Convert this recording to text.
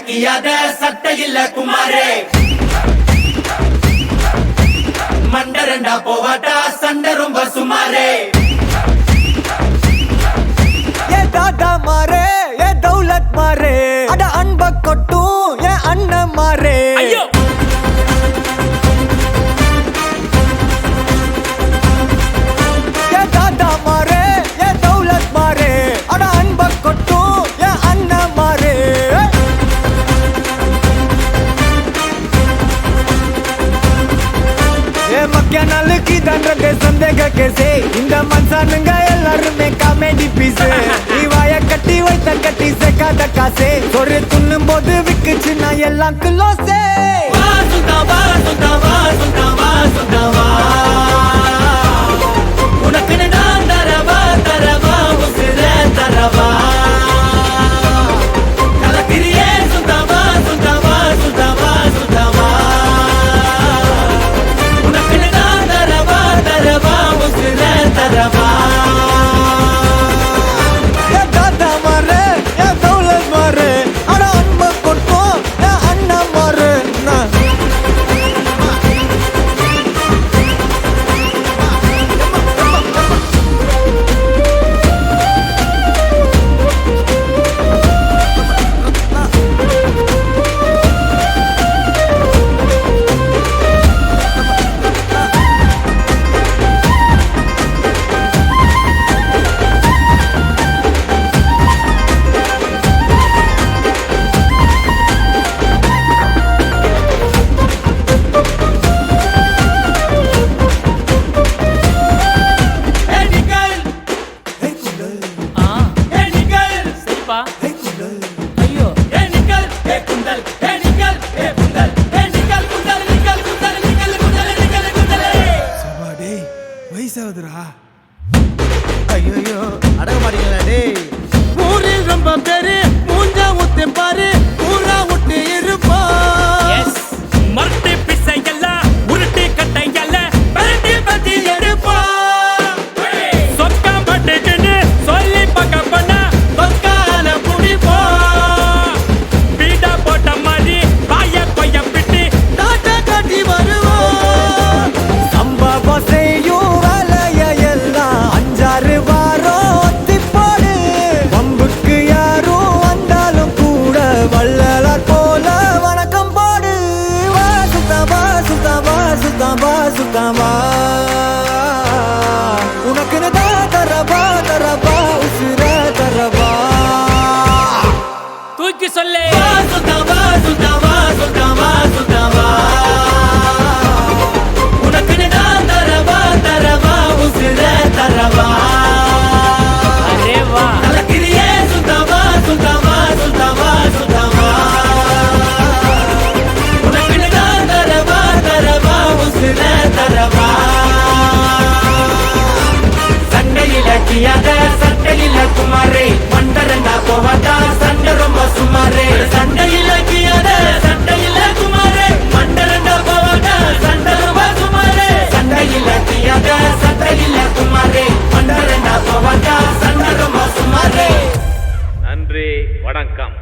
கியாத சட்டையில்ல குமாரே மண்டரண்டா போவாட்டா சண்டை ரொம்ப சுமாரே ஏ தாதா மாரே ஏ தௌலத் மாரே அட அன்ப கொட்டும் ஏ அண்ணன் மாரே ஏ தாதா மாரே ஏ தௌலத் மாரே அட அன்ப கொட்டும் ஏ அண்ணன் மாரே மக்கியானாலுக்கு தண்டே சந்தேக கேசே இந்த மனுஷனுங்க எல்லாருமே காமெடி பீஸ் நீ வாய கட்டி வைத்த கட்டி சேர்க்காத காசே ஒரு துண்ணும் போது விக்குச்சு நான் எல்லாம் கிலோசே சுந்தாவா சுந்தாவா சுந்தாவா சுந்தாவா உனக்குன்னு நான் தரவா தரவா உசுர தரவா கலக்கிறியே சுந்தாவா சுந்தாவா சுந்தாவா சுந்தாவா ஐயோ அடக மாட்டீங்களா டேய் ஊரில் ரொம்ப பேரு மூஞ்சா ஊத்தி பாரு ஊரா விட்டு இருப்பா மர்த்தி பிசையல்ல உருட்டி கட்டையல்ல பரட்டி பத்தி எடுப்பா சொக்கா பட்டுக்குன்னு சொல்லி பக்க பண்ண சொக்கால புடிப்பா பீடா போட்ட மாதிரி பாய கொய்ய பிட்டி தாத்தா காட்டி வருவோம் சம்பவம் செய்யும் வேலைய எல்லாம் அஞ்சாறு வாரம் ஒத்திப்பாடு பம்புக்கு யாரும் வந்தாலும் கூட வள்ளலார் போல வணக்கம் பாடு வா சுத்தமா சுத்தமா சுத்தமா சுத்தமா உனக்குன்னு தான் தரவா தரவா உசுர தரவா தூக்கி சொல்லு சுத்தாவா சுத்தாவா சுத்தாவா சுத்தாவா உனக்குன்னு நான் தரவா தரவா உசுர தரவா அரே வா கலக்கிறியே சுத்தாவா சுத்தாவா சுத்தாவா சுத்தாவா உனக்குன்னு நான் தரவா தரவா உசுர தரவா சண்டையில கியாத சட்டையில குமாரே மண்டரண்டா போவாட்டா சண்டை ரொம்ப சுமாரே சண்டையில கியாத சட்டையில குமாரே மண்டரண்டா போவாட்டா சண்டை ரொம்ப சுமாரே சண்டையில கியாத சட்டையில குமாரே மண்டரண்டா போவாட்டா சண்டை ரொம்ப சுமாரே நன்றி வணக்கம்.